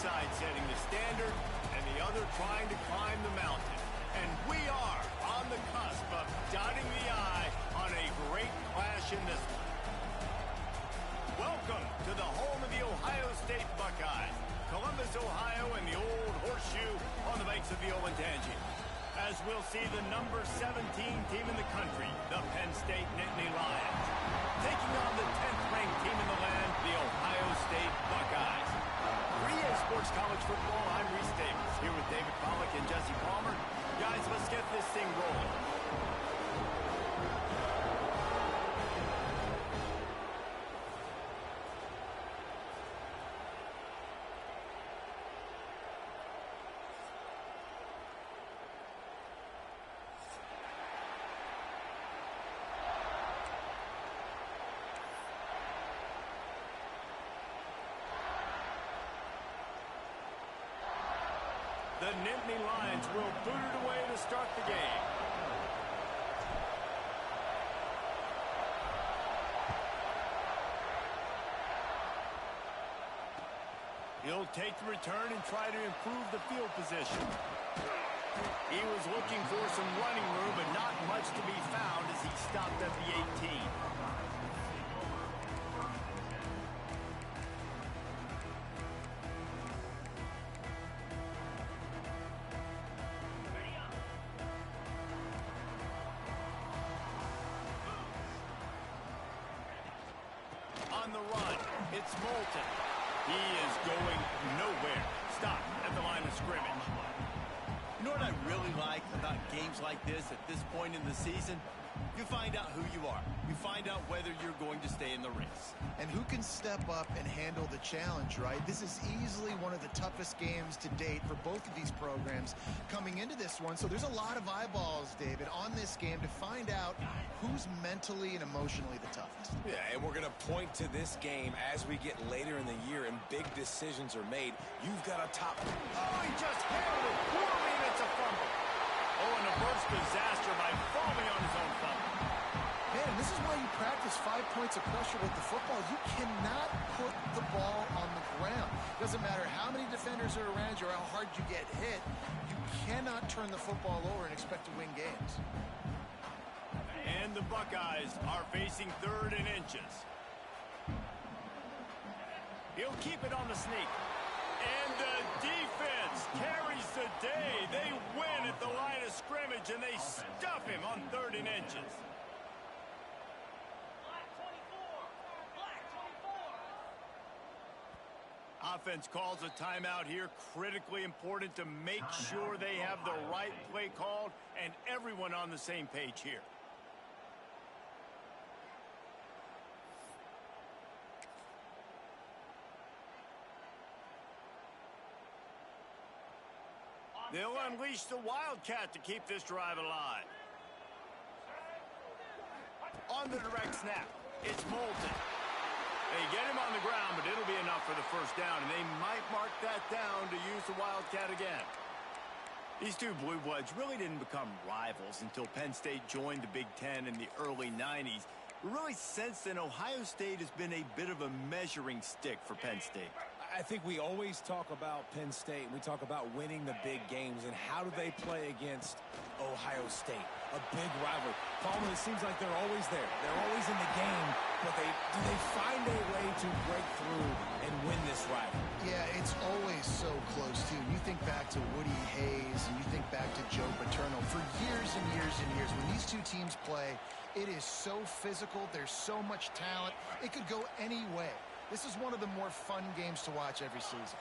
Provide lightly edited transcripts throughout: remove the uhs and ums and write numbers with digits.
side setting the standard and the other trying to climb the mountain. And we are on the cusp of dotting the I on a great clash in this one. Welcome to the home of the Ohio State Buckeyes, Columbus, Ohio, and the old horseshoe on the banks of the Olentangy. As we'll see the number 17 team in the country, the Penn State Nittany Lions, taking on the 10th-ranked team in the land, the Ohio State Buckeyes. For EA Sports College Football, I'm Reese Davis, here with David Pollack and Jesse Palmer. Guys, let's get this thing rolling. The Nittany Lions will boot it away to start the game. He'll take the return and try to improve the field position. He was looking for some running room, but not much to be found as he stopped at the 18. On the run, it's Moulton. He is going nowhere. Stop at the line of scrimmage. You know what I really like about games like this at this point in the season? You find out who you are. You find out whether you're going to stay in the race. And who can step up and handle the challenge, right? This is easily one of the toughest games to date for both of these programs coming into this one. So there's a lot of eyeballs, David, on this game to find out who's mentally and emotionally the toughest. Yeah, and we're going to point to this game as we get later in the year and big decisions are made. You've got a top... Oh, he just handled it poorly, and it's a fumble. Oh, and a burst disaster by falling on his own fumble. Man, this is why you practice 5 points of pressure with the football. You cannot put the ball on the ground. Doesn't matter how many defenders are around you or how hard you get hit. You cannot turn the football over and expect to win games. And the Buckeyes are facing 3rd and inches. He'll keep it on the sneak. And the defense carries the day. They win at the line of scrimmage, and they stuff him on 3rd and inches. Offense calls a timeout here. Critically important to make sure they have the right play called and everyone on the same page here. They'll unleash the Wildcat to keep this drive alive. On the direct snap, it's Moulton. They get him on the ground, but it'll be enough for the first down, and they might mark that down to use the Wildcat again. These two Blue Bloods really didn't become rivals until Penn State joined the Big Ten in the early 90s. But really, since then, Ohio State has been a bit of a measuring stick for Penn State. I think we always talk about Penn State. We talk about winning the big games, and how do they play against Ohio State? A big rivalry. Palmer, it seems like they're always there. They're always in the game, but do they find a way to break through and win this rivalry? Yeah, it's always so close, too. You think back to Woody Hayes, and you think back to Joe Paterno. For years and years and years, when these two teams play, it is so physical. There's so much talent. It could go any way. This is one of the more fun games to watch every season.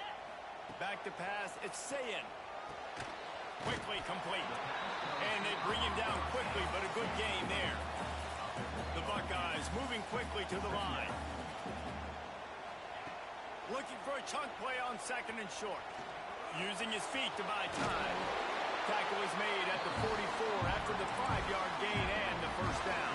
Back to pass, it's Sayin. Quickly complete. And they bring him down quickly, but a good game there. The Buckeyes moving quickly to the line. Looking for a chunk play on 2nd and short. Using his feet to buy time. Tackle is made at the 44 after the 5-yard gain and the first down.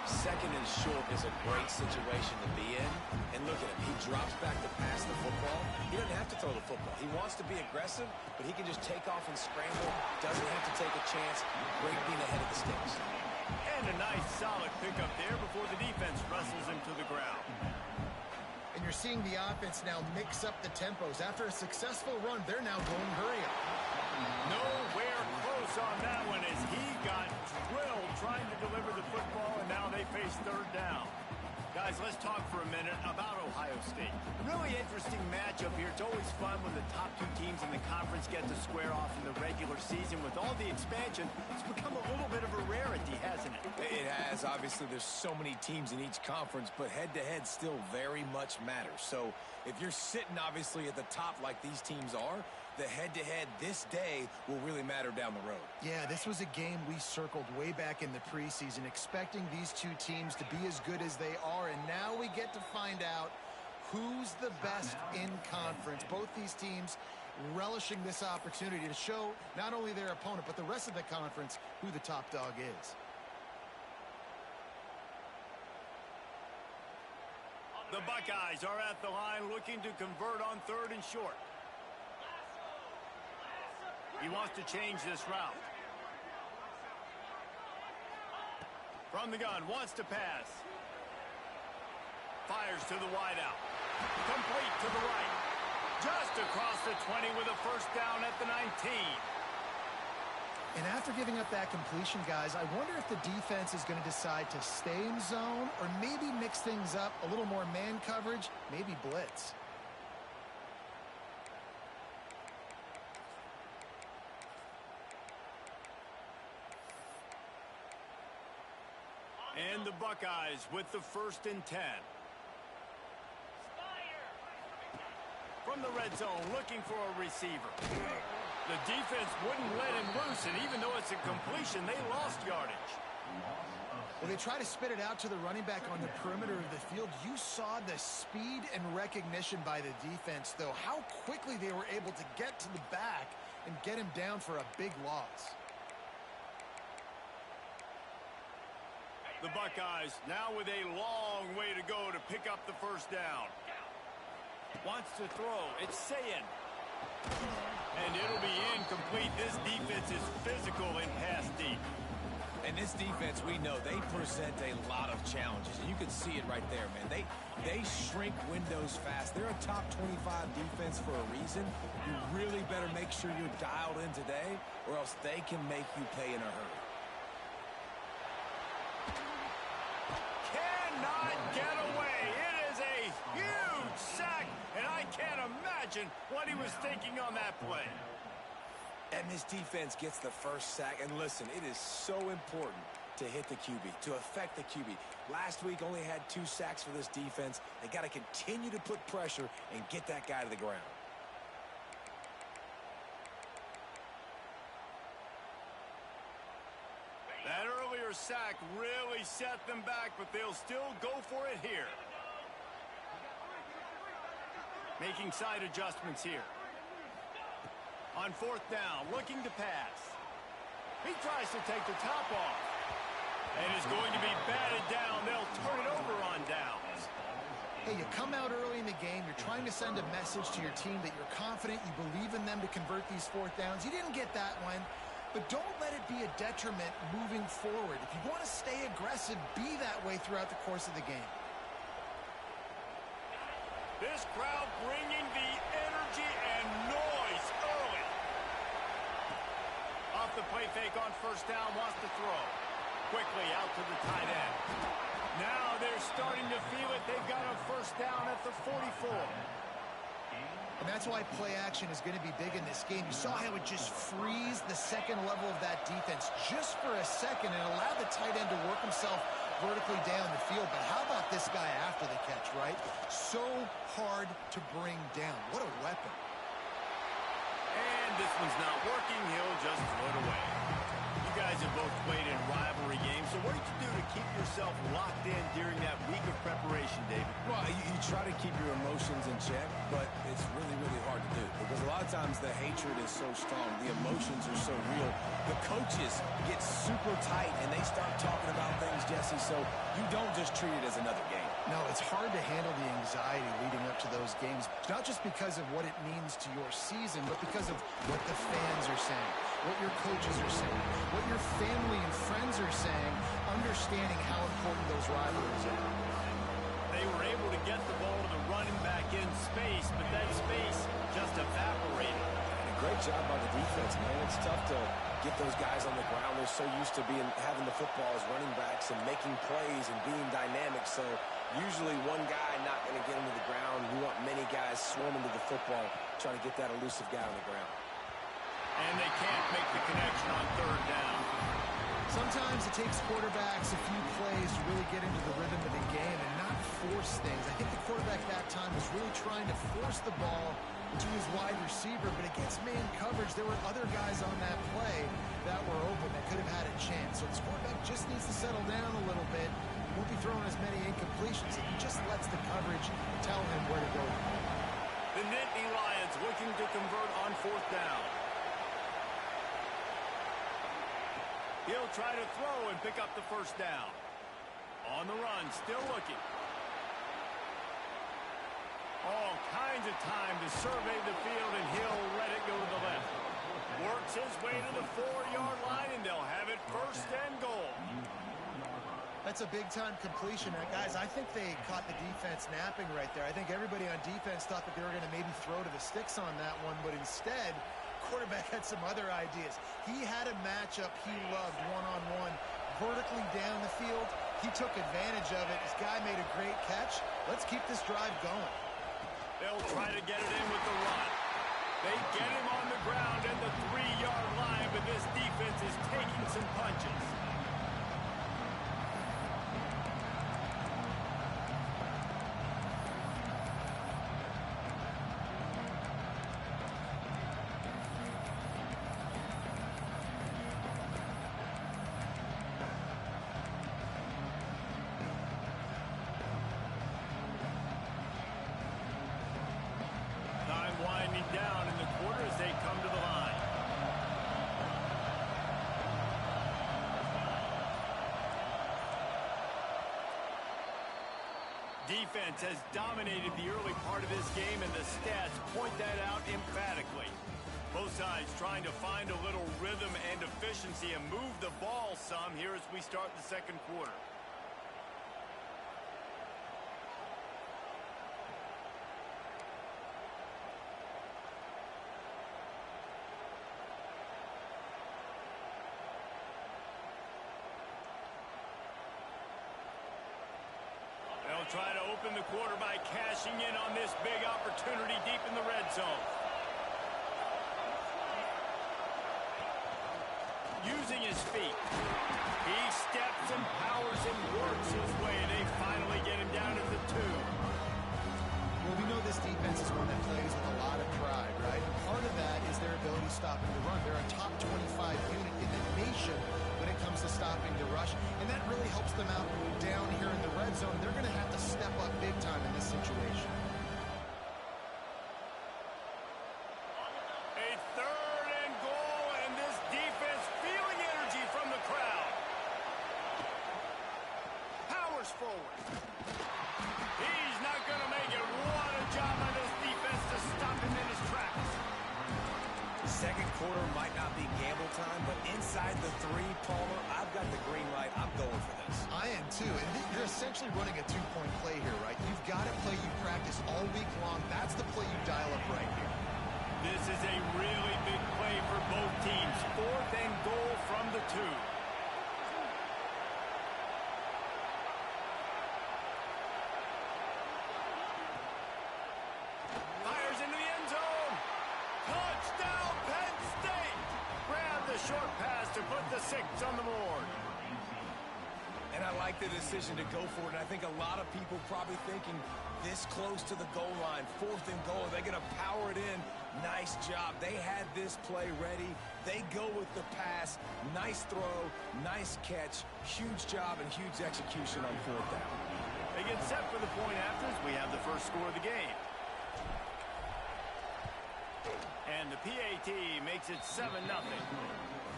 2nd and short is a great situation to be in. And look at him. He drops back to pass the football. He doesn't have to throw the football. He wants to be aggressive, but he can just take off and scramble. Doesn't have to take a chance. Great being ahead of the sticks. And a nice solid pickup there before the defense wrestles him to the ground. And you're seeing the offense now mix up the tempos. After a successful run, they're now going hurry up. Nowhere close on that one as he got drilled trying to deliver the football, and now they face third down. Guys, let's talk for a minute about Ohio State. Really interesting matchup here. It's always fun when the top two teams in the conference get to square off in the regular season. With all the expansion, it's become a little bit of a rarity, hasn't it? It has. Obviously, there's so many teams in each conference, but head-to-head still very much matters. So if you're sitting, obviously, at the top like these teams are, the head-to-head this day will really matter down the road. Yeah, this was a game we circled way back in the preseason, expecting these two teams to be as good as they are, and now we get to find out who's the best in conference. Both these teams relishing this opportunity to show not only their opponent, but the rest of the conference who the top dog is. The Buckeyes are at the line looking to convert on 3rd and short. He wants to change this route. From the gun, wants to pass. Fires to the wideout. Complete to the right. Just across the 20 with a first down at the 19. And after giving up that completion, guys, I wonder if the defense is going to decide to stay in zone or maybe mix things up, a little more man coverage, maybe blitz. And the Buckeyes with the 1st and 10. From the red zone, looking for a receiver. The defense wouldn't let him loose, and even though it's a completion, they lost yardage. Well, they try to spit it out to the running back on the perimeter of the field. You saw the speed and recognition by the defense, though. How quickly they were able to get to the back and get him down for a big loss. The Buckeyes now with a long way to go to pick up the first down. Wants to throw. It's Sayin. And it'll be incomplete. This defense is physical and pass deep. And this defense, we know, they present a lot of challenges. And you can see it right there, man. They shrink windows fast. They're a top 25 defense for a reason. You really better make sure you're dialed in today, or else they can make you pay in a hurry. Cannot get away. It is a huge sack, and I can't imagine what he was thinking on that play. And this defense gets the first sack. And listen, it is so important to hit the QB, to affect the QB. Last week only had 2 sacks for this defense. They got to continue to put pressure and get that guy to the ground. That earlier sack really set them back, but they'll still go for it here. Making side adjustments here. On 4th down, looking to pass. He tries to take the top off. And is going to be batted down. They'll turn it over on downs. Hey, you come out early in the game, you're trying to send a message to your team that you're confident, you believe in them to convert these 4th downs. You didn't get that one, but don't let it be a detriment moving forward. If you want to stay aggressive, be that way throughout the course of the game. This crowd bringing the energy and noise early. Off the play fake on 1st down, wants to throw. Quickly out to the tight end. Now they're starting to feel it. They've got a 1st down at the 44. And that's why play action is going to be big in this game. You saw how it just frees the second level of that defense just for a second and allowed the tight end to work himself vertically down the field. But how about this guy after the catch, right? So hard to bring down. What a weapon. And this one's not working. He'll just throw it away. You guys have both played in rivalry games, so what did you do to keep yourself locked in during that week of preparation, David? Well, you try to keep your emotions in check, but it's really, really hard to do because a lot of times the hatred is so strong. The emotions are so real. The coaches get super tight, and they start talking about things, Jesse, so you don't just treat it as another game. No, it's hard to handle the anxiety leading up to those games, not just because of what it means to your season, but because of what the fans are saying, what your coaches are saying, what your family and friends are saying, understanding how important those rivalries are. They were able to get the ball to the running back in space, but that space just evaporated. And a great job by the defense, man. It's tough to get those guys on the ground. They're so used to having the football as running backs and making plays and being dynamic. So usually one guy not going to get him to the ground. We want many guys swarming to the football, trying to get that elusive guy on the ground. And they can't make the connection on third down. Sometimes it takes quarterbacks a few plays to really get into the rhythm of the game and not force things. I think the quarterback that time was really trying to force the ball to his wide receiver, but against man coverage, there were other guys on that play that were open that could have had a chance. So this quarterback just needs to settle down a little bit. He won't be throwing as many incompletions if he just lets the coverage tell him where to go. The Nittany Lions looking to convert on fourth down. He'll try to throw and pick up the first down. On the run, still looking. All kinds of time to survey the field, and he'll let it go to the left. Works his way to the 4-yard line, and they'll have it first and goal. That's a big-time completion. Guys, I think they caught the defense napping right there. I think everybody on defense thought that they were going to maybe throw to the sticks on that one, but instead, quarterback had some other ideas. He had a matchup he loved one-on-one vertically down the field. He took advantage of it. This guy made a great catch. Let's keep this drive going. They'll try to get it in with the run. They get him on the ground at the 3-yard line, but this defense is taking some punches. Down in the quarter as they come to the line. Defense has dominated the early part of this game, and the stats point that out emphatically. Both sides trying to find a little rhythm and efficiency and move the ball some here as we start the second quarter. They'll try to open the quarter by cashing in on this big opportunity deep in the red zone. Using his feet. He steps and powers and works his way. They finally get him down at the 2. Well, we know this defense is one that plays with a lot of pride, right? Part of that is their ability stopping the run. They're a top 25 unit in the nation when it comes to stopping the rush, and that really helps them out down here in the red zone. They're going to have to step up big time in this situation. A 3rd and goal, and this defense feeling energy from the crowd. Powers forward. He's not going to make it. What a job by this defense to stop him in his tracks. Second quarter might not be gamble time, but inside the 3, Palmer, I've got the green light. I'm going for this. I am too, and you're essentially running a 2-point play here, right? You've got a play you practice all week long. That's the play you dial up right here. This is a really big play for both teams. 4th and goal from the 2. Fires into the end zone. Touchdown, Penn State. Grab the short pass to put the 6 on the board. And I like the decision to go for it. And I think a lot of people probably thinking this close to the goal line, 4th and goal, they're going to power it in. Nice job. They had this play ready. They go with the pass. Nice throw, nice catch. Huge job and huge execution on 4th down. They get set for the point after as we have the first score of the game. And the PAT makes it 7-0.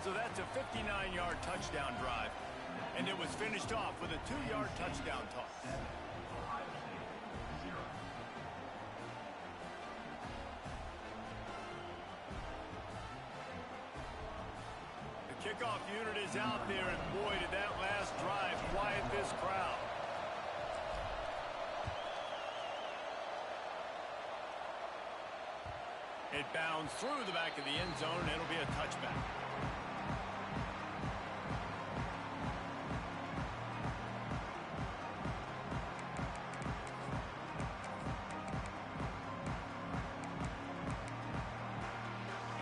So that's a 59-yard touchdown drive. And it was finished off with a 2-yard touchdown toss. The kickoff unit is out there, and boy, did that last drive quiet this crowd. It bounds through the back of the end zone, and it'll be a touchback.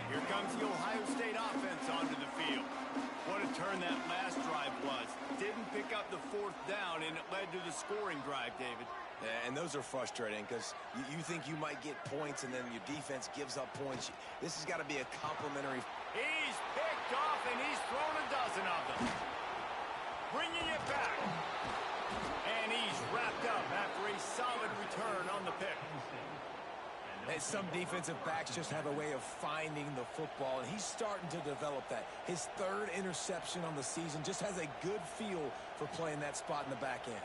Here comes the Ohio State offense onto the field. What a turn that last drive was. Didn't pick up the fourth down, and it led to the scoring drive, David. Yeah, and those are frustrating because you think you might get points and then your defense gives up points. This has got to be a complimentary. He's picked off, and he's thrown a dozen of them. Bringing it back. And he's wrapped up after a solid return on the pick. And some defensive backs just have a way of finding the football, and he's starting to develop that. His third interception on the season just has a good feel for playing that spot in the back end.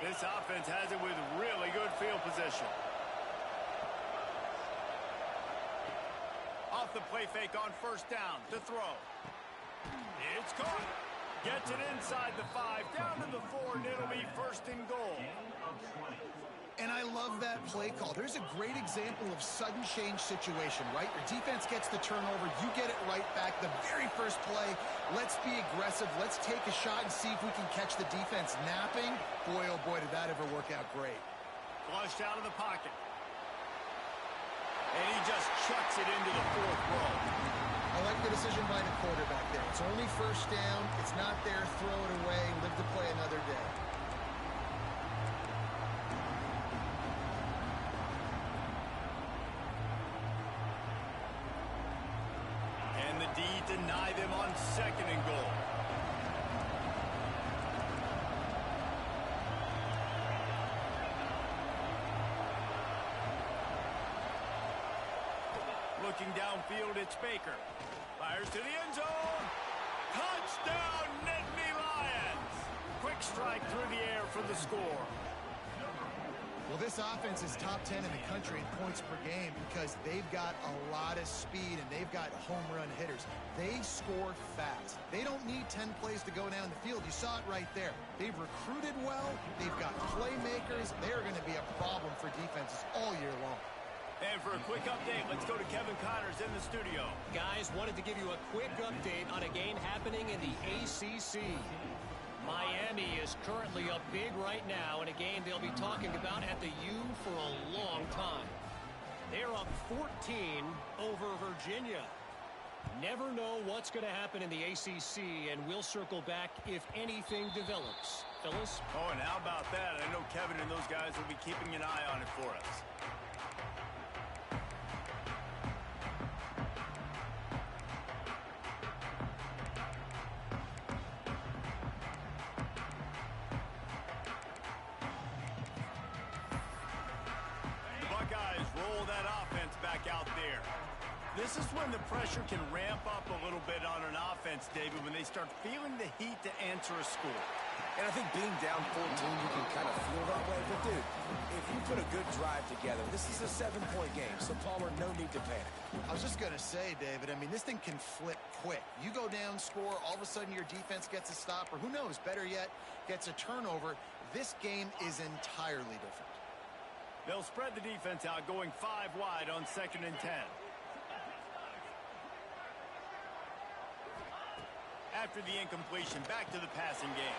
This offense has it with really good field position. Off the play fake on first down to throw. It's caught. Gets it inside the 5, down to the 4, and it'll be first and goal. And I love that play call. There's a great example of sudden change situation, right? Your defense gets the turnover, you get it right back. The very first play, let's be aggressive. Let's take a shot and see if we can catch the defense napping. Boy, oh boy, did that ever work out great. Flushed out of the pocket. And he just chucks it into the fourth row. I like the decision by the quarterback there. It's only first down. It's not there. Throw it away. Live to play another day. And the D deny them on second and goal. Looking downfield, it's Baker. Fires to the end zone. Touchdown, Nittany Lions. Quick strike through the air for the score. Well, this offense is top 10 in the country in points per game because they've got a lot of speed and they've got home run hitters. They score fast. They don't need 10 plays to go down the field. You saw it right there. They've recruited well. They've got playmakers. They're going to be a problem for defenses all year long. And for a quick update, let's go to Kevin Connors in the studio. Guys, wanted to give you a quick update on a game happening in the ACC. Miami is currently up big right now in a game they'll be talking about at the U for a long time. They're up 14 over Virginia. Never know what's going to happen in the ACC, and we'll circle back if anything develops. Phyllis? Oh, and how about that? I know Kevin and those guys will be keeping an eye on it for us. Roll that offense back out there. This is when the pressure can ramp up a little bit on an offense, David, when they start feeling the heat to answer a score. And I think being down 14, you can kind of feel that way. But, dude, if you put a good drive together, this is a 7-point game. So, Palmer, no need to panic. I was just going to say, David, I mean, this thing can flip quick. You go down, score, all of a sudden your defense gets a stop, or who knows, better yet, gets a turnover. This game is entirely different. They'll spread the defense out, going 5 wide on 2nd and 10. After the incompletion, back to the passing game.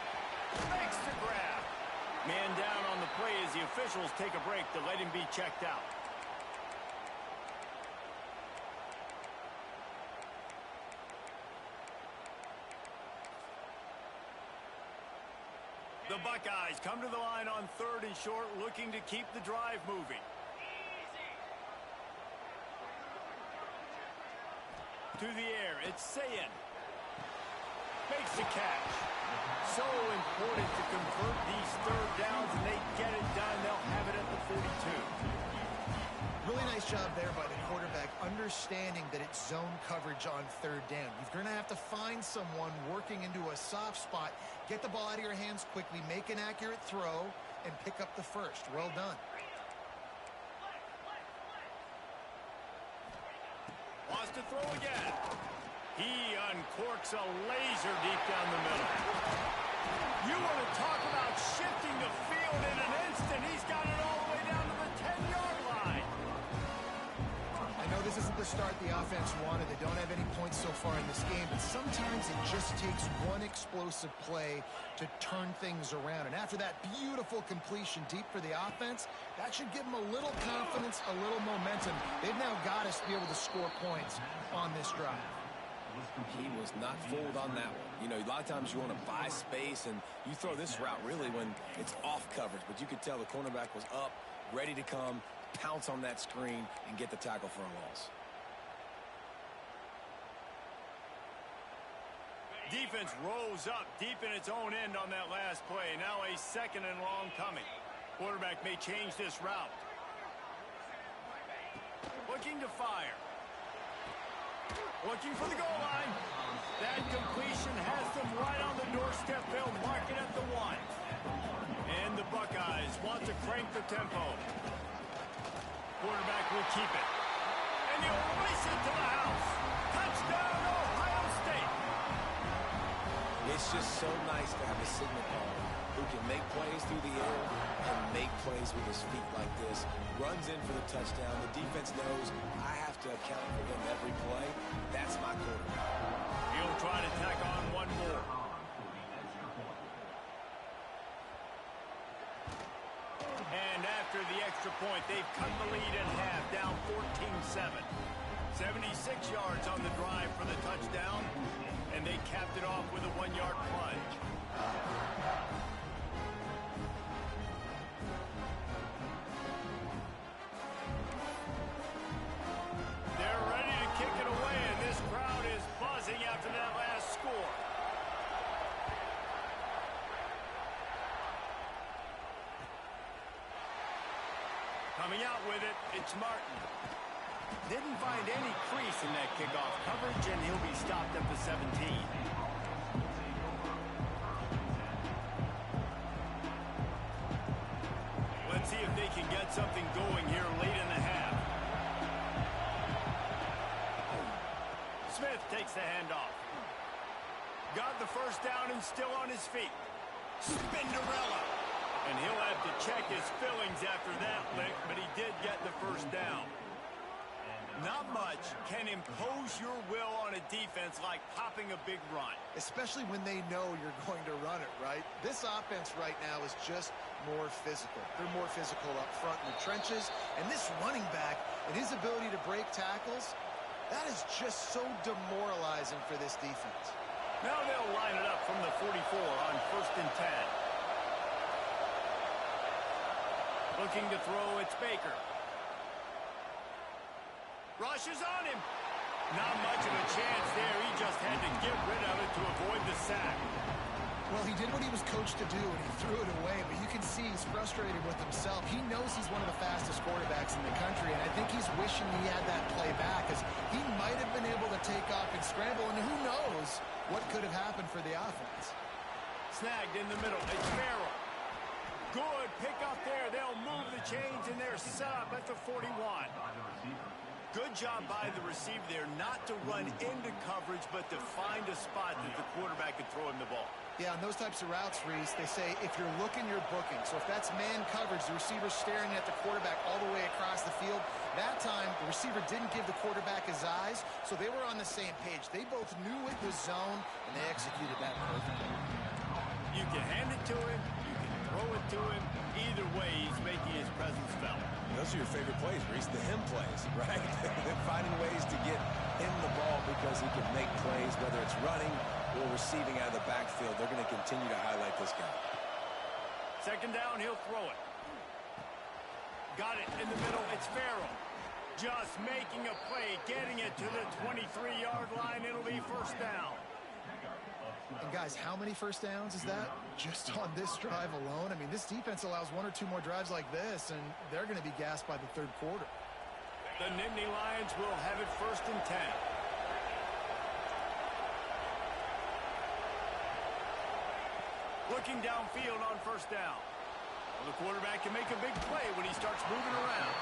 Makes the grab. Man down on the play as the officials take a break to let him be checked out. The Buckeyes come to the line on 3rd and short, looking to keep the drive moving. To the air, it's Sayin. Makes the catch. So important to convert these 3rd downs, and they get it done. They'll have it at the 42. Really nice job there by the quarterback, understanding that it's zone coverage on 3rd down. You're going to have to find someone working into a soft spot, get the ball out of your hands quickly, make an accurate throw, and pick up the first. Well done. Wants to throw again. He uncorks a laser deep down the middle. You want to talk about shifting the field in an instant. He's got it all the way down to the 10-yard line. I know this isn't the start the offense wanted. They don't have any points so far in this game, but sometimes it just takes one explosive play to turn things around. And after that beautiful completion deep for the offense, that should give them a little confidence, a little momentum. They've now got us to be able to score points on this drive. He was not fooled on that one. You know, a lot of times you want to buy space, and you throw this route really when it's off coverage. But you could tell the cornerback was up, ready to come, pounce on that screen, and get the tackle for a loss. Defense rose up deep in its own end on that last play. Now a second and long coming. Quarterback may change this route. Looking to fire. Looking for the goal line. That completion has them right on the doorstep. They'll mark it at the 1. And the Buckeyes want to crank the tempo. Quarterback will keep it. And he'll race it to the house. Touchdown, Ohio State. It's just so nice to have a signal caller who can make plays through the air and make plays with his feet like this. Runs in for the touchdown. The defense knows I have to account for him every play. That's my quarterback. He'll try to tack on one more. And after the extra point, they've cut the lead in half, down 14-7. 76 yards on the drive for the touchdown, and they capped it off with a 1-yard plunge. They're ready to kick it away, and this crowd is buzzing after that last score. Coming out with it, it's Martin. Didn't find any crease in that kickoff coverage, and he'll be stopped at the 17. Let's see if they can get something going here late in the half. Smith takes the handoff. Got the first down and still on his feet. Spinderella. And he'll have to check his fillings after that lick, but he did get the first down. Not much can impose your will on a defense like popping a big run. Especially when they know you're going to run it, right? This offense right now is just more physical. They're more physical up front in the trenches. And this running back and his ability to break tackles, that is just so demoralizing for this defense. Now they'll line it up from the 44 on 1st and 10. Looking to throw, it's Baker. Rushes on him. Not much of a chance there. He just had to get rid of it to avoid the sack. Well, he did what he was coached to do, and he threw it away, but you can see he's frustrated with himself. He knows he's one of the fastest quarterbacks in the country, and I think he's wishing he had that play back, because he might have been able to take off and scramble, and who knows what could have happened for the offense. Snagged in the middle. It's Farrell. Good pick up there. They'll move the chains, and they're set up at the 41. Good job by the receiver there not to run into coverage, but to find a spot that the quarterback could throw him the ball. Yeah, on those types of routes, Reese, they say if you're looking, you're booking. So if that's man coverage, the receiver's staring at the quarterback all the way across the field. That time, the receiver didn't give the quarterback his eyes, so they were on the same page. They both knew it was zone, and they executed that perfectly. You can hand it to him, you can throw it to him. Either way, he's making his presence felt. Those are your favorite plays, Reese, the him plays, right? Finding ways to get him the ball because he can make plays, whether it's running or receiving out of the backfield. They're going to continue to highlight this guy. Second down, he'll throw it. Got it in the middle. It's Farrell. Just making a play, getting it to the 23-yard line. It'll be first down. And guys, how many first downs is that just on this drive alone? I mean, this defense allows one or two more drives like this, and they're going to be gassed by the third quarter. The Nittany Lions will have it 1st and 10. Looking downfield on first down. Well, the quarterback can make a big play when he starts moving around.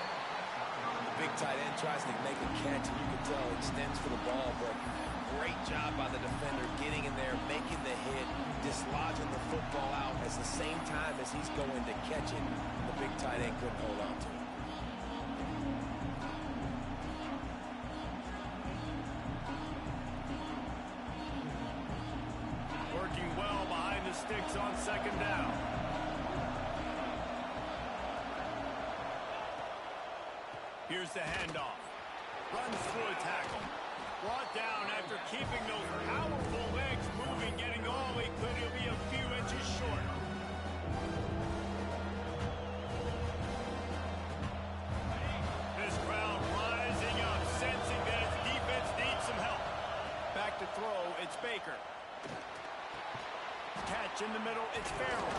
The big tight end tries to make a catch, and you can tell extends for the ball, but great job by the defender getting in there, making the hit, dislodging the football out at the same time as he's going to catch it. The big tight end couldn't hold on to it. Working well behind the sticks on second down. Here's the handoff. Runs through a tackle. Brought down after keeping those powerful legs moving, getting all he could. He'll be a few inches short. This crowd rising up, sensing that its defense needs some help. Back to throw, it's Baker. Catch in the middle, it's Farrell.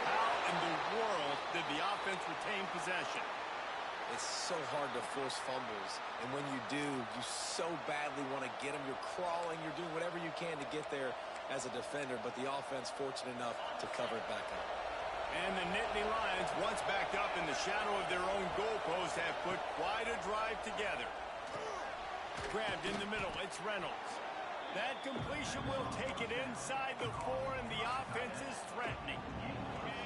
How in the world did the offense retain possession? It's so hard to force fumbles, and when you do, you so badly want to get them. You're crawling, you're doing whatever you can to get there as a defender, but the offense fortunate enough to cover it back up. And the Nittany Lions, once backed up in the shadow of their own goalpost, have put quite a drive together. Grabbed in the middle, it's Reynolds. That completion will take it inside the 4, and the offense is threatening.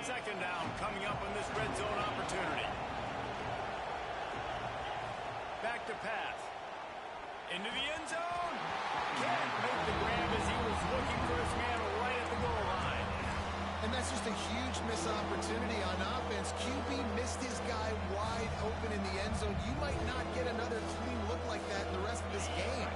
Second down coming up on this red zone opportunity. Back to pass. Into the end zone. Can't make the grab as he was looking for his man right at the goal line. And that's just a huge missed opportunity on offense. QB missed his guy wide open in the end zone. You might not get another clean look like that in the rest of this game.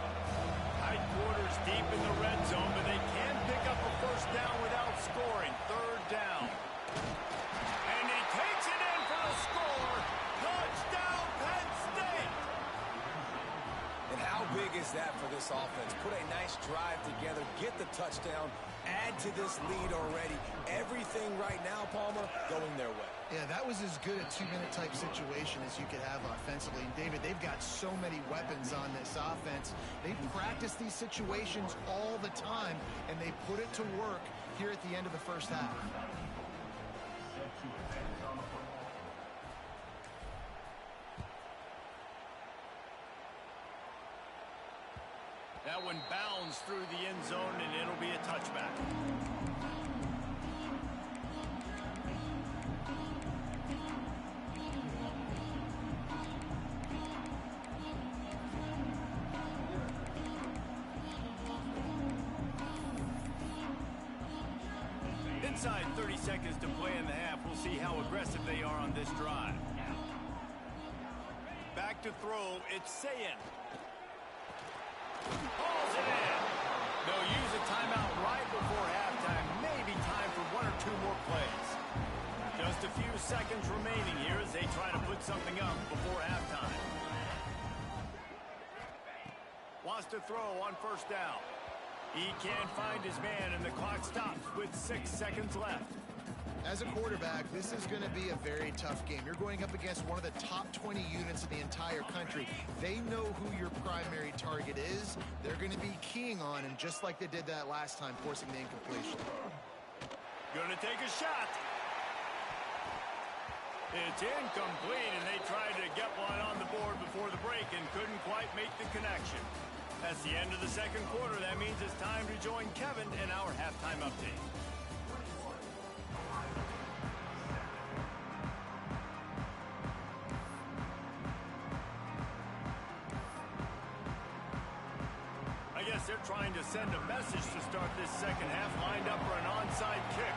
Tight quarters deep in the red zone, but they can pick up a first down without scoring. Third down. And he takes it in for a score. Touchdown, Penn State. And how big is that for this offense? Put a nice drive together, get the touchdown, add to this lead already. Everything right now, Palmer, going their way. Yeah, that was as good a two-minute type situation as you could have offensively. And David, they've got so many weapons on this offense. They practice these situations all the time, and they put it to work here at the end of the first half. That one bounds through the end zone, and it'll be a touchback. Inside 30 seconds to play in the half. We'll see how aggressive they are on this drive. Back to throw, it's Sayin. Hauls it in. They'll use a timeout right before halftime. Maybe time for one or two more plays. Just a few seconds remaining here as they try to put something up before halftime. Wants to throw on first down. He can't find his man, and the clock stops with 6 seconds left. As a quarterback, this is going to be a very tough game. You're going up against one of the top 20 units in the entire country. They know who your primary target is. They're going to be keying on him just like they did that last time, forcing the incompletion. Going to take a shot. It's incomplete, and they tried to get one on the board before the break and couldn't quite make the connection. That's the end of the second quarter. That means it's time to join Kevin in our halftime update. I guess they're trying to send a message to start this second half, lined up for an onside kick.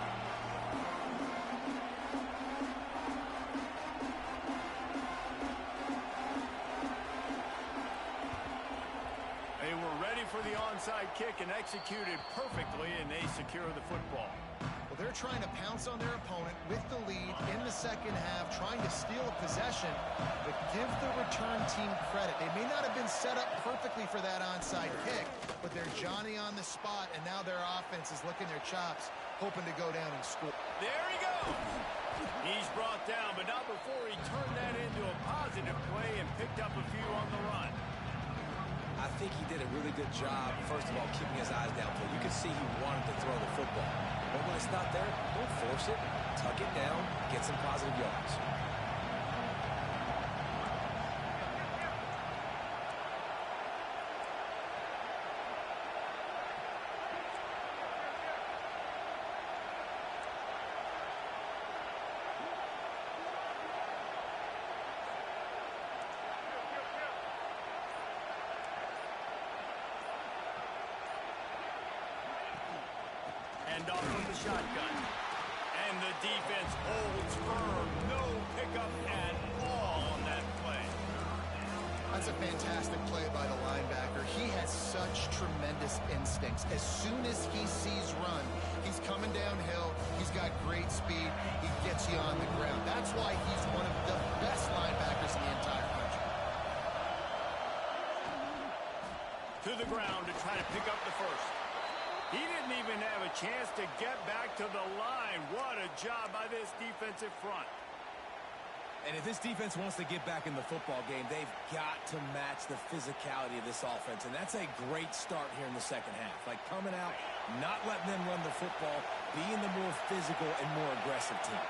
They were ready for the onside kick and executed perfectly, and they secure the football. Well, they're trying to pounce on their opponent with the lead in the second half, trying to steal a possession, but give the return team credit. They may not have been set up perfectly for that onside kick, but they're Johnny on the spot, and now their offense is licking their chops, hoping to go down and score. There he goes. He's brought down, but not before he turned that into a positive play and picked up a few on the run. I think he did a really good job, first of all, keeping his eyes downfield. You could see he wanted to throw the football. But when it's not there, don't force it. Tuck it down, get some positive yards. Hand off from the shotgun. And the defense holds firm. No pickup at all on that play. That's a fantastic play by the linebacker. He has such tremendous instincts. As soon as he sees run, he's coming downhill. He's got great speed. He gets you on the ground. That's why he's one of the best linebackers in the entire country. To the ground to try to pick up the first. He didn't even have a chance to get back to the line. What a job by this defensive front. And if this defense wants to get back in the football game, they've got to match the physicality of this offense. And that's a great start here in the second half. Like coming out, not letting them run the football, being the more physical and more aggressive team.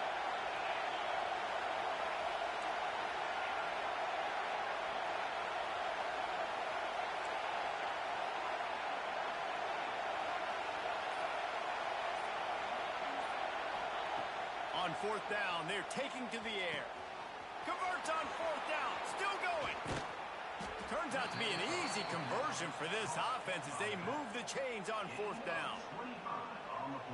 On fourth down, they're taking to the air. Converts on fourth down. Still going. Turns out to be an easy conversion for this offense as they move the chains on fourth down.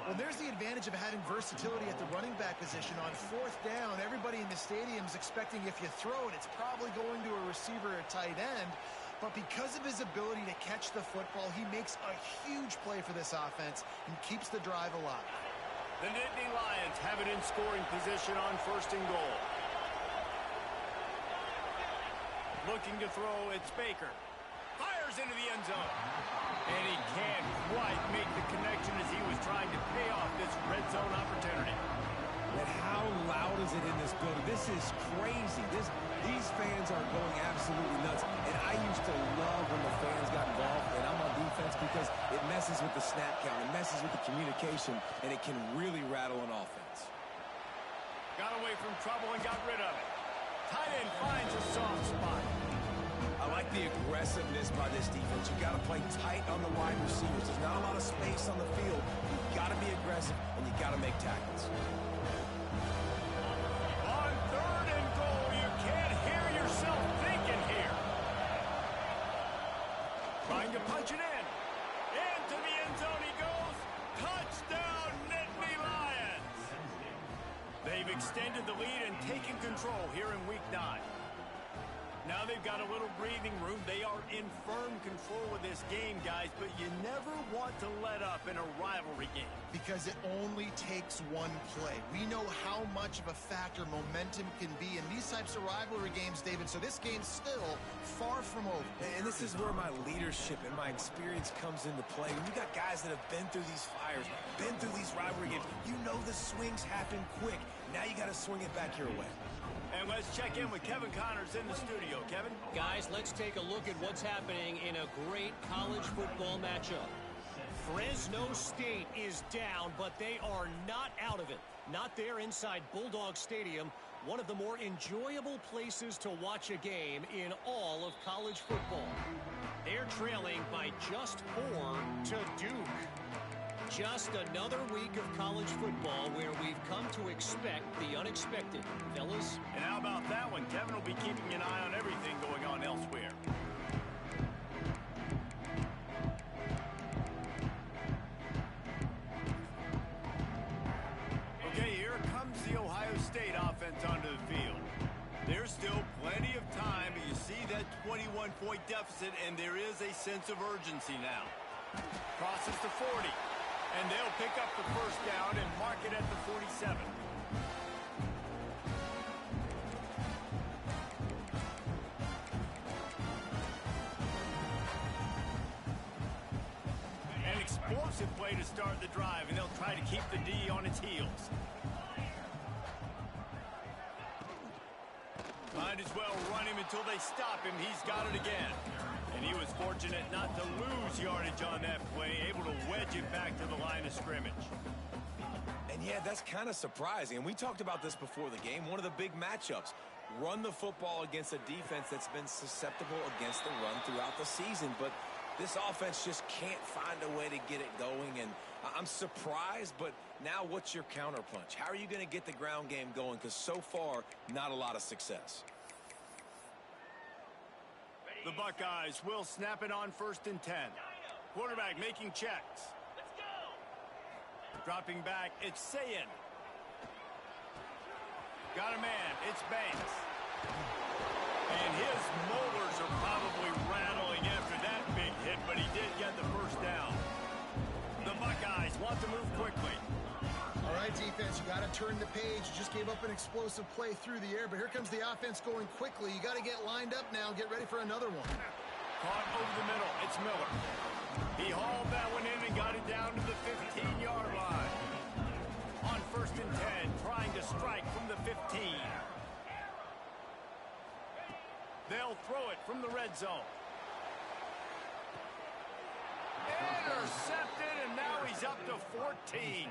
Well, there's the advantage of having versatility at the running back position. On fourth down, everybody in the stadium is expecting if you throw it, it's probably going to a receiver or tight end. But because of his ability to catch the football, he makes a huge play for this offense and keeps the drive alive. The Nittany Lions have it in scoring position on first and goal. Looking to throw, it's Baker. Fires into the end zone. And he can't quite make the connection as he was trying to pay off this red zone opportunity. But how loud is it in this building? This is crazy. These fans are going absolutely nuts. And I used to love when the fans got involved, and I'm on defense because it messes with the snap count. It messes with the communication, and it can really rattle an offense. Got away from trouble and got rid of it. Tight end finds a soft spot. I like the aggressiveness by this defense. You've got to play tight on the wide receivers. There's not a lot of space on the field. You've got to be aggressive, and you've got to make tackles. On third and goal, you can't hear yourself thinking here. Trying to punch it in. Into the end zone he goes. Touchdown, Nittany Lions. They've extended the lead and taken control here in Week 9. Now they've got a little breathing room. They are in firm control of this game, guys, but you never want to let up in a rivalry game. Because it only takes one play. We know how much of a factor momentum can be in these types of rivalry games, David, so this game's still far from over. And this is where my leadership and my experience comes into play. When you got guys that have been through these fires, been through these rivalry games, you know the swings happen quick. Now you got to swing it back your way. And let's check in with Kevin Connors in the studio. Kevin? Guys, let's take a look at what's happening in a great college football matchup. Fresno State is down, but they are not out of it. Not there inside Bulldog Stadium, one of the more enjoyable places to watch a game in all of college football. They're trailing by just 4 to Duke. Just another week of college football where we've come to expect the unexpected. Fellas? And how about that one? Kevin will be keeping an eye on everything going on elsewhere. Okay, here comes the Ohio State offense onto the field. There's still plenty of time, but you see that 21-point deficit, and there is a sense of urgency now. Crosses the 40. And they'll pick up the first down and mark it at the 47. An explosive play to start the drive, and they'll try to keep the D on its heels. Might as well run him until they stop him. He's got it again. And he was fortunate not to lose yardage on that play, able to wedge it back to the line of scrimmage. And yeah, that's kind of surprising. And we talked about this before the game. One of the big matchups. Run the football against a defense that's been susceptible against the run throughout the season. But this offense just can't find a way to get it going. And I'm surprised, but now what's your counterpunch? How are you going to get the ground game going? Because so far, not a lot of success. The Buckeyes will snap it on 1st and 10. Quarterback making checks. Dropping back, it's Sayin. Got a man, it's Banks. And his molars are probably rattling after that big hit, but he did get the first down. The Buckeyes want to move quickly. All right, defense, you got to turn the page. You just gave up an explosive play through the air, but here comes the offense going quickly. You got to get lined up now, get ready for another one. Caught over the middle, it's Miller. He hauled that one in and got it down to the 15-yard line. On 1st and 10, trying to strike from the 15. They'll throw it from the red zone. Intercepted, and now he's up to 14.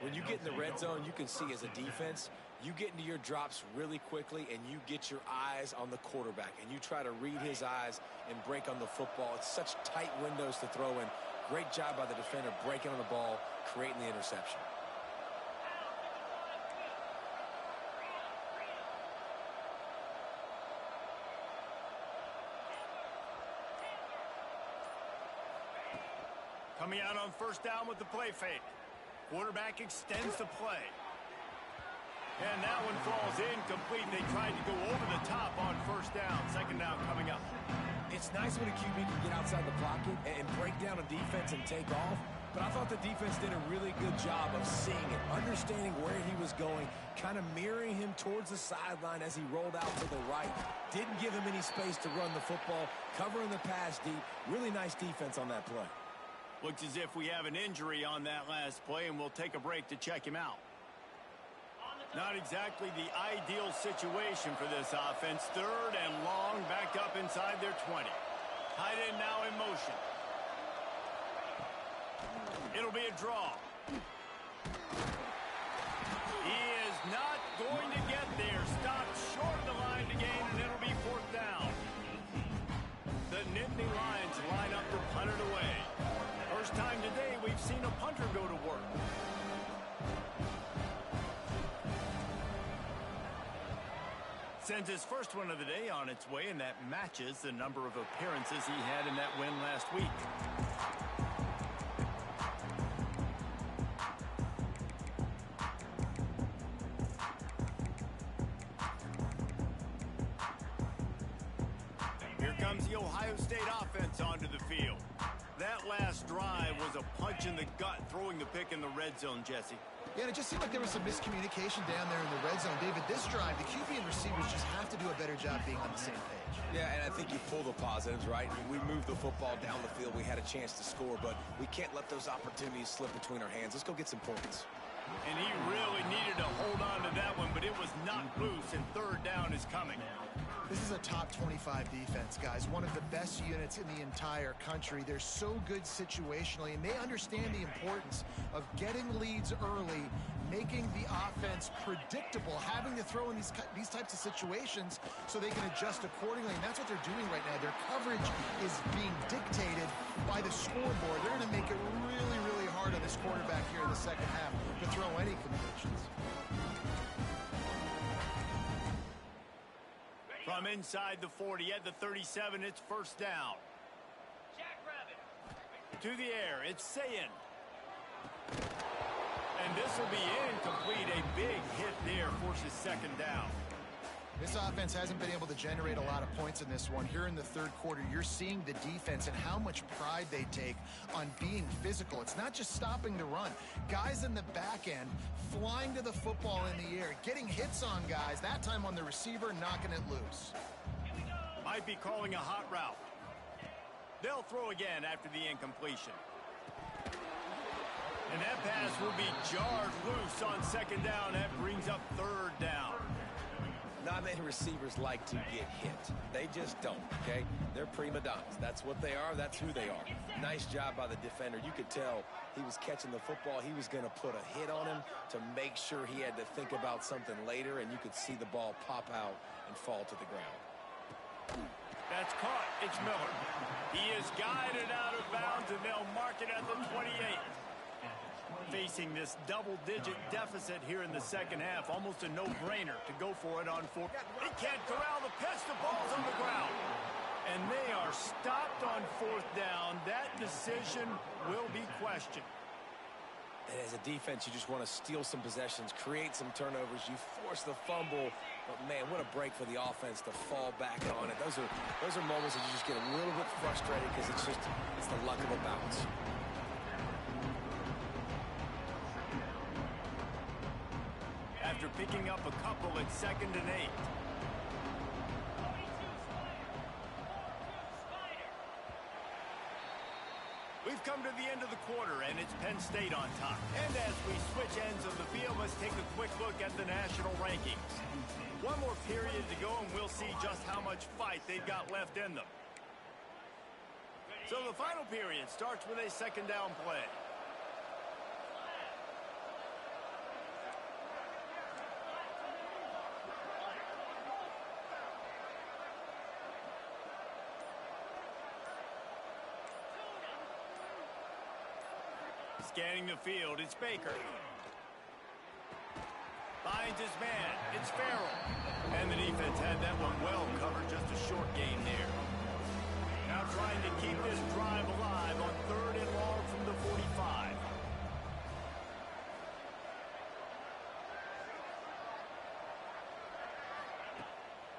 When you get in the red zone, you can see as a defense, you get into your drops really quickly and you get your eyes on the quarterback and you try to read his eyes and break on the football. It's such tight windows to throw in. Great job by the defender breaking on the ball, creating the interception. Coming out on 1st down with the play fake. Quarterback extends the play. And that one falls incomplete. They tried to go over the top on 1st down. 2nd down coming up. It's nice when a QB can get outside the pocket and break down a defense and take off. But I thought the defense did a really good job of seeing it, understanding where he was going, kind of mirroring him towards the sideline as he rolled out to the right. Didn't give him any space to run the football, covering the pass deep. Really nice defense on that play. Looks as if we have an injury on that last play, and we'll take a break to check him out. Not exactly the ideal situation for this offense. 3rd and long, back up inside their 20. Tight end now in motion. It'll be a draw. He is not going to get there. Stopped short of the line to gain, and it'll be 4th down. The Nittany Lions line up to punt it away. First time today we've seen a punter go to work. Sends his first one of the day on its way, and that matches the number of appearances he had in that win last week. Here comes the Ohio State offense onto the field. That last drive was a punch in the gut, throwing the pick in the red zone, Jesse. Yeah, and it just seemed like there was some miscommunication down there in the red zone. David, this drive, the QB and receivers just have to do a better job being on the same page. Yeah, and I think you pull the positives, right? We moved the football down the field. We had a chance to score, but we can't let those opportunities slip between our hands. Let's go get some points. And he really needed to hold on to that one, but it was not loose, and 3rd down is coming. This is a top 25 defense, guys. One of the best units in the entire country. They're so good situationally, and they understand the importance of getting leads early, making the offense predictable, having to throw in these types of situations so they can adjust accordingly. And that's what they're doing right now. Their coverage is being dictated by the scoreboard. They're going to make it really, really hard on this quarterback here in the 2nd half to throw any completions. From inside the 40 at the 37, it's 1st down. To the air, it's Sayin. And this will be incomplete. A big hit there forces 2nd down. This offense hasn't been able to generate a lot of points in this one. Here in the 3rd quarter, you're seeing the defense and how much pride they take on being physical. It's not just stopping the run. Guys in the back end flying to the football in the air, getting hits on guys, that time on the receiver, knocking it loose. Might be calling a hot route. They'll throw again after the incompletion. And that pass will be jarred loose on 2nd down. That brings up 3rd down. Not many receivers like to get hit. They just don't, okay? They're prima donnas. That's what they are. That's who they are. Nice job by the defender. You could tell he was catching the football. He was going to put a hit on him to make sure he had to think about something later, and you could see the ball pop out and fall to the ground. That's caught. It's Miller. He is guided out of bounds, and they'll mark it at the 28. Facing this double-digit deficit here in the 2nd half, almost a no-brainer to go for it on 4. He can't corral the pitch. The ball's on the ground. And they are stopped on 4th down. That decision will be questioned. And as a defense, you just want to steal some possessions, create some turnovers. You force the fumble. But, man, what a break for the offense to fall back on it. Those are moments that you just get a little bit frustrated because it's the luck of the bounce. After picking up a couple at 2nd and 8. We've come to the end of the quarter, and it's Penn State on top. And as we switch ends of the field, let's take a quick look at the national rankings. One more period to go, and we'll see just how much fight they've got left in them. So the final period starts with a 2nd down play. Scanning the field, it's Baker. Finds his man, it's Farrell. And the defense had that one well covered, just a short gain there. Now trying to keep this drive alive on 3rd and long from the 45.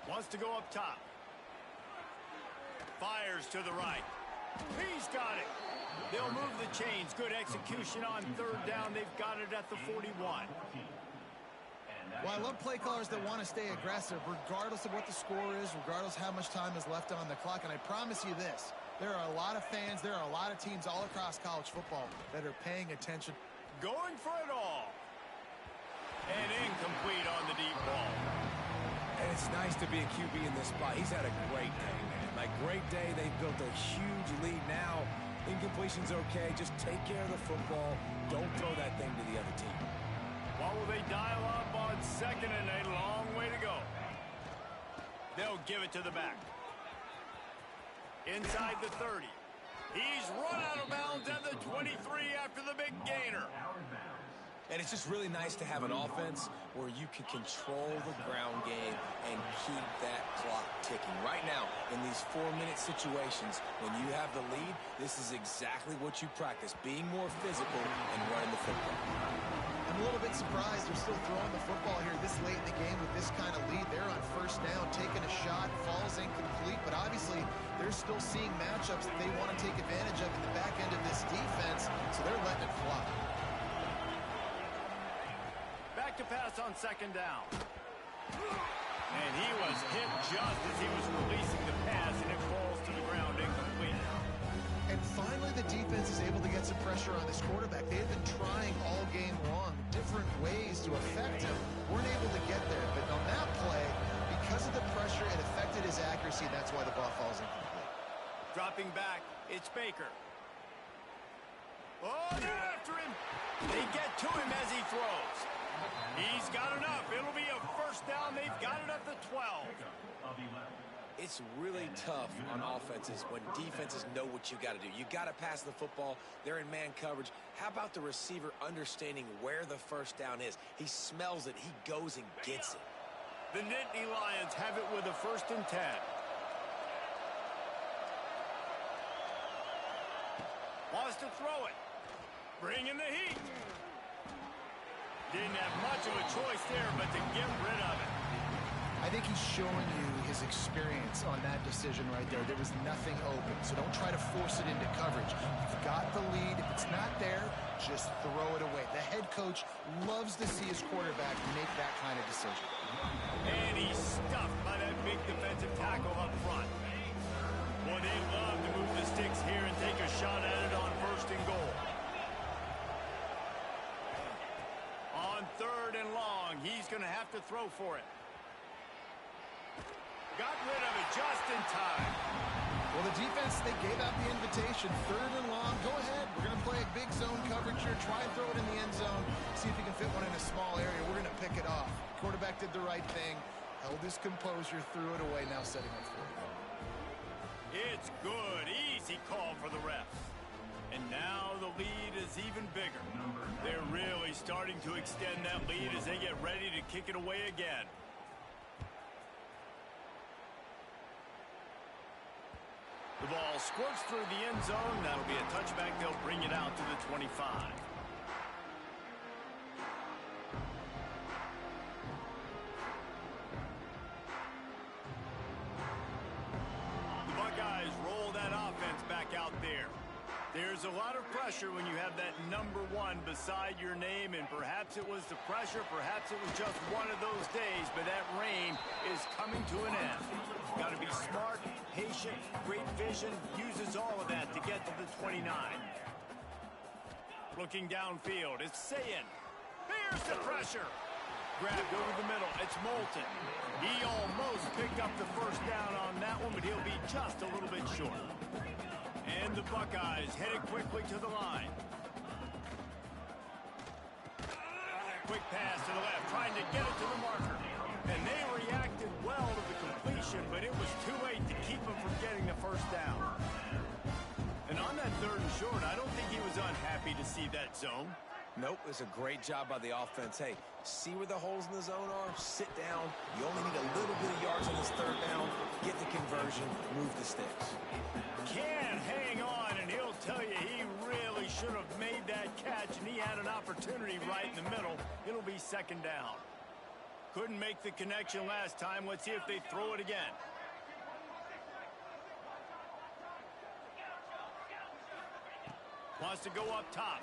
Wants to go up top. Fires to the right. He's got it. They'll move the chains. Good execution on 3rd down. They've got it at the 41. Well, I love play callers that want to stay aggressive, regardless of what the score is, regardless how much time is left on the clock. And I promise you this, there are a lot of fans, there are a lot of teams all across college football that are paying attention. Going for it all. And incomplete on the deep ball. And it's nice to be a QB in this spot. He's had a great day, man. Like, great day. They've built a huge lead now. Incompletion's okay. Just take care of the football. Don't throw that thing to the other team. What will they dial up on 2nd and a long way to go? They'll give it to the back. Inside the 30. He's run out of bounds at the 23 after the big gainer. And it's just really nice to have an offense where you can control the ground game and keep that clock ticking. Right now, in these 4-minute situations, when you have the lead, this is exactly what you practice, being more physical and running the football. I'm a little bit surprised they're still throwing the football here this late in the game with this kind of lead. They're on 1st down, taking a shot, falls incomplete, but obviously they're still seeing matchups that they want to take advantage of in the back end of this defense, so they're letting it fly. Back to pass on 2nd down. And he was hit just as he was releasing the pass, and it falls to the ground incomplete. And finally, the defense is able to get some pressure on this quarterback. They have been trying all game long different ways to affect him. Weren't able to get there, but on that play, because of the pressure, it affected his accuracy. That's why the ball falls incomplete. Dropping back, it's Baker. Oh, they're after him. They get to him as he throws. He's got enough. It'll be a 1st down. They've got it at the 12. It's really tough on offenses when defenses know what you got to do. You got to pass the football. They're in man coverage. How about the receiver understanding where the 1st down is? He smells it. He goes and gets it. The Nittany Lions have it with a 1st and 10. Wants to throw it. Bringing the heat. Didn't have much of a choice there, but to get rid of it. I think he's showing you his experience on that decision right there. There was nothing open, so don't try to force it into coverage. You've got the lead. If it's not there, just throw it away. The head coach loves to see his quarterback make that kind of decision. And he's stuffed by that big defensive tackle up front. Boy, they love to move the sticks here and take a shot at it on 1st and goal. On 3rd and long, he's going to have to throw for it. Got rid of it just in time. Well, the defense, they gave out the invitation. 3rd and long, go ahead. We're going to play a big zone coverage here. Try and throw it in the end zone. See if you can fit one in a small area. We're going to pick it off. Quarterback did the right thing. Held his composure, threw it away, now setting up for it. It's good. Easy call for the refs. And now the lead is even bigger. They're really starting to extend that lead as they get ready to kick it away again. The ball squirts through the end zone. That'll be a touchback. They'll bring it out to the 25. pressure when you have that number 1 beside your name, and perhaps it was the pressure, perhaps it was just one of those days, but that reign is coming to an end. Got to be smart, patient, great vision, uses all of that to get to the 29. Looking downfield, it's Sayin. Here's the pressure. Grabbed over the middle, it's Moulton. He almost picked up the first down on that one, but he'll be just a little bit short. And the Buckeyes headed quickly to the line. Quick pass to the left, trying to get it to the marker. And they reacted well to the completion, but it was too late to keep them from getting the first down. And on that 3rd and short, I don't think he was unhappy to see that zone. Nope, it's a great job by the offense. Hey, see where the holes in the zone are? Sit down. You only need a little bit of yards on this 3rd down. Get the conversion. Move the sticks. Can hang on, and he'll tell you he really should have made that catch, and he had an opportunity right in the middle. It'll be 2nd down. Couldn't make the connection last time. Let's see if they throw it again. Wants to go up top.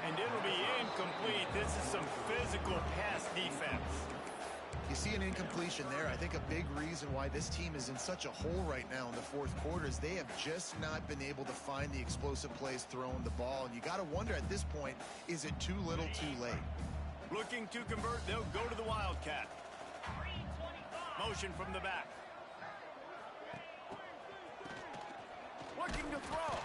And it'll be incomplete. This is some physical pass defense. You see an incompletion there. I think a big reason why this team is in such a hole right now in the 4th quarter is they have just not been able to find the explosive plays throwing the ball. And you got to wonder at this point, is it too little too late? Looking to convert, they'll go to the Wildcat. Motion from the back. Looking to throw.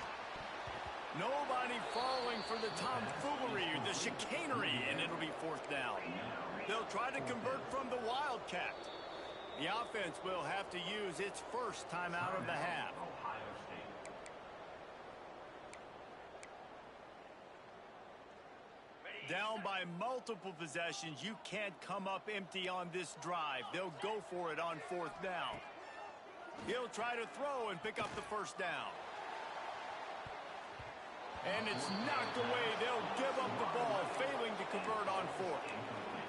Nobody falling for the tomfoolery or the chicanery, and it'll be 4th down. They'll try to convert from the Wildcat. The offense will have to use its first timeout of the half. Down by multiple possessions, you can't come up empty on this drive. They'll go for it on 4th down. He'll try to throw and pick up the first down. And it's knocked away. They'll give up the ball, failing to convert on 4th.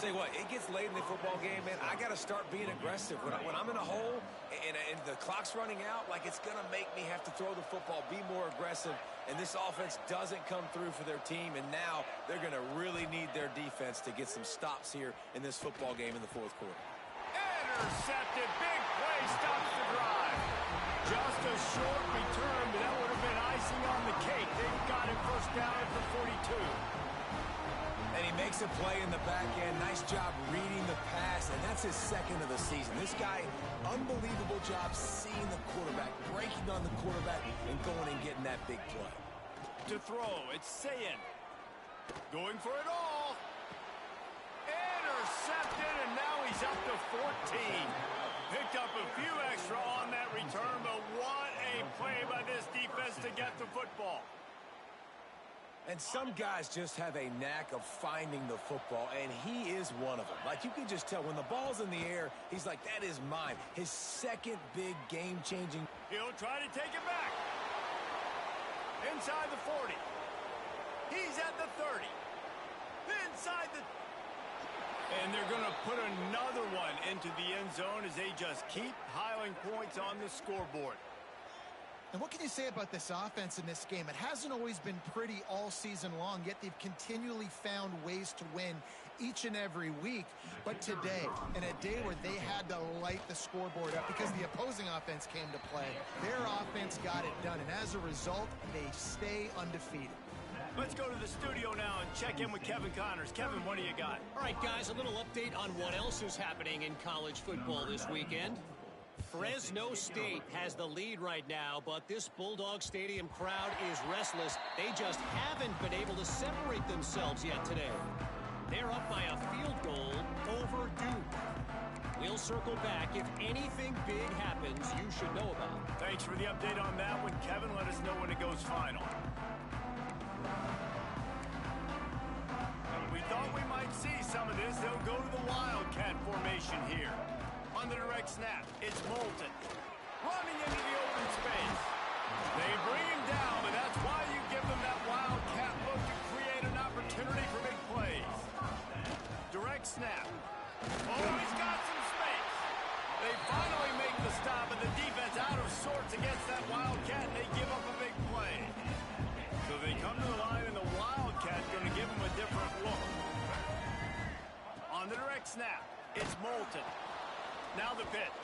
Tell you what, it gets late in the football game, man. I got to start being aggressive. When I'm in a hole and the clock's running out, like it's going to make me have to throw the football, be more aggressive. And this offense doesn't come through for their team, and now they're going to really need their defense to get some stops here in this football game in the 4th quarter. Intercepted. Big play stops the drive. Just a short return, but that would have been icing on the cake. They've got it first down at the 42. And he makes a play in the back end. Nice job reading the pass, and that's his 2nd of the season. This guy, unbelievable job seeing the quarterback, breaking on the quarterback, and going and getting that big play. To throw, it's Sayin. Going for it all. Intercepted, and now he's up to 14. Picked up a few extra on that return, but what a play by this defense to get the football. And some guys just have a knack of finding the football, and he is one of them. Like, you can just tell when the ball's in the air, he's like, that is mine. His 2nd big game-changing. He'll try to take it back. Inside the 40. He's at the 30. Inside the... And they're going to put another one into the end zone as they just keep piling points on the scoreboard. And what can you say about this offense in this game? It hasn't always been pretty all season long, yet they've continually found ways to win each and every week. But today, in a day where they had to light the scoreboard up because the opposing offense came to play, their offense got it done. And as a result, they stay undefeated. Let's go to the studio now and check in with Kevin Connors. Kevin, what do you got? All right, guys, a little update on what else is happening in college football this weekend. Fresno State has the lead right now, but this Bulldog Stadium crowd is restless. They just haven't been able to separate themselves yet today. They're up by a field goal over Duke. We'll circle back. If anything big happens, you should know about it. Thanks for the update on that one, Kevin. Let us know when it goes final. We thought we might see some of this. They'll go to the Wildcat formation here. On the direct snap, it's Moulton. Running into the open space. They bring him down, but that's why you give them that Wildcat look to create an opportunity for big plays. Direct snap. Oh, he's got some space. They finally make the stop, and the defense out of sorts against that Wildcat, and they give up a big play. It's Moulton. Now the pitch.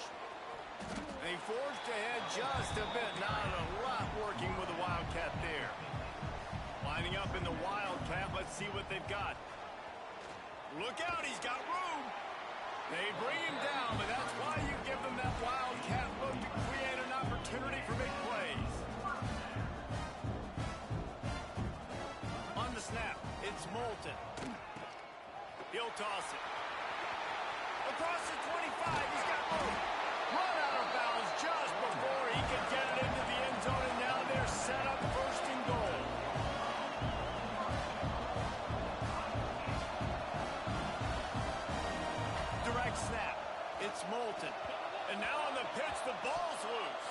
They forced ahead just a bit. Not a lot working with the Wildcat there. Lining up in the Wildcat. Let's see what they've got. Look out, he's got room. They bring him down, but that's why you give them that Wildcat look to create an opportunity for big plays. On the snap, it's Moulton. He'll toss it. Across the 25, he's got room. Run out of bounds just before he can get it into the end zone, and now they're set up first and goal. Direct snap. It's Moulton. And now on the pitch, the ball's loose.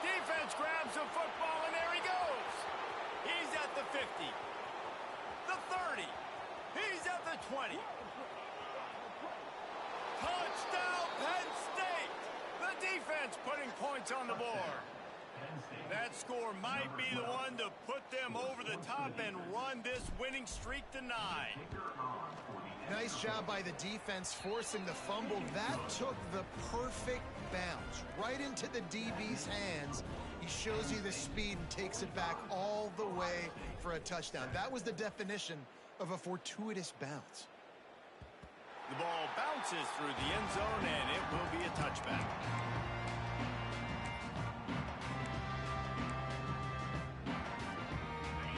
Defense grabs the football, and there he goes. He's at the 50. The 30. He's at the 20. Touchdown, Penn State! The defense putting points on the board. That score might be the one to put them over the top and run this winning streak to 9. Nice job by the defense forcing the fumble. That took the perfect bounce right into the DB's hands. He shows you the speed and takes it back all the way for a touchdown. That was the definition of a fortuitous bounce. The ball bounces through the end zone, and it will be a touchback.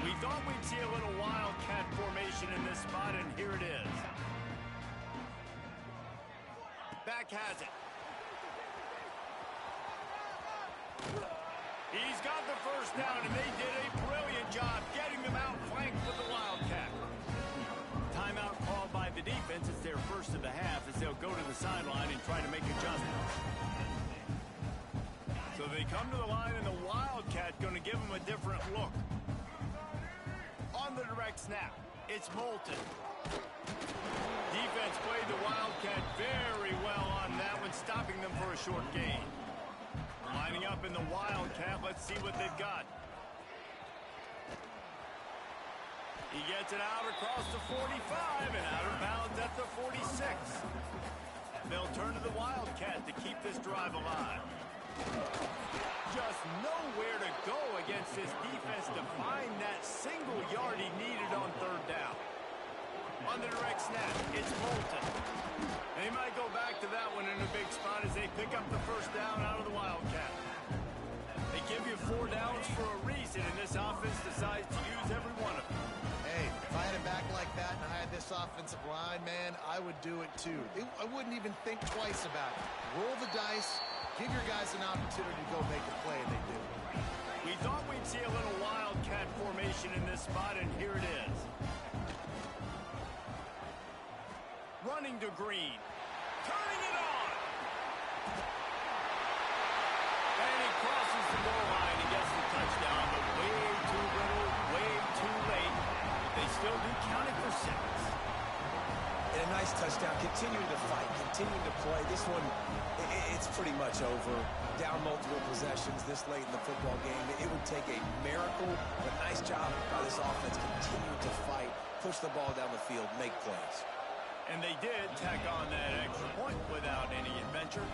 We thought we'd see a little Wildcat formation in this spot, and here it is. Back has it. He's got the first down, and they did a brilliant job getting them outflanked with the Wildcat. Timeout called by the defense. It's their first of the half as they'll go to the sideline and try to make adjustments. So they come to the line, and the Wildcat going to give them a different look. On the direct snap, it's Moulton. Defense played the Wildcat very well on that one, stopping them for a short gain. Lining up in the Wildcat, let's see what they've got. He gets it out across the 45 and out of bounds at the 46. They'll turn to the Wildcat to keep this drive alive. Just nowhere to go against this defense to find that single yard he needed on third down. On the direct snap, it's Moulton. They might go back to that one in a big spot as they pick up the first down out of the Wildcat. They give you 4 downs for a reason, and this offense decides to use every one of them. Hey, if I had a back like that and I had this offensive line, man, I would do it too. I wouldn't even think twice about it. Roll the dice, give your guys an opportunity to go make a play, and they do. We thought we'd see a little Wildcat formation in this spot, and here it is. Running to Green. Turning it on. And he crosses the goal line and gets the touchdown, but way too little, way too late. They still do count it for 6. And a nice touchdown. Continuing to fight, continuing to play. This one, it's pretty much over. Down multiple possessions this late in the football game. It would take a miracle, but nice job by this offense. Continuing to fight, push the ball down the field, make plays. And they did tack on that extra point without any adventure.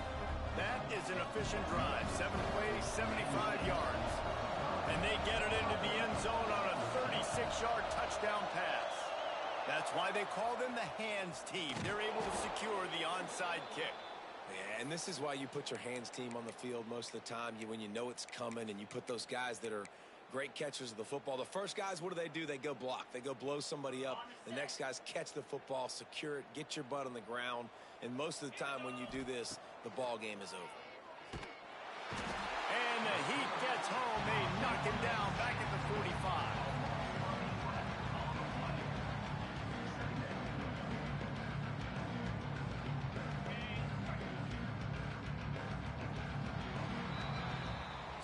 That is an efficient drive. 7 plays, 75 yards. And they get it into the end zone on a 36-yard touchdown pass. That's why they call them the hands team. They're able to secure the onside kick. Yeah, and this is why you put your hands team on the field most of the time. When you know it's coming, and you put those guys that are great catchers of the football. The first guys, what do? They go block. They go blow somebody up. The next guys catch the football, secure it, get your butt on the ground. And most of the time when you do this, the ball game is over. And the Heat gets home. They knock him down back at the 45.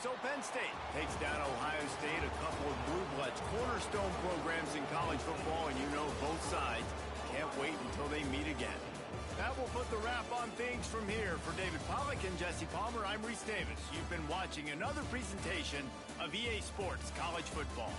So Penn State takes down Ohio State, a couple of blue bloods, cornerstone programs in college football, and you know both sides can't wait until they meet again. That will put the wrap on things from here. For David Pollack and Jesse Palmer, I'm Reese Davis. You've been watching another presentation of EA Sports College Football.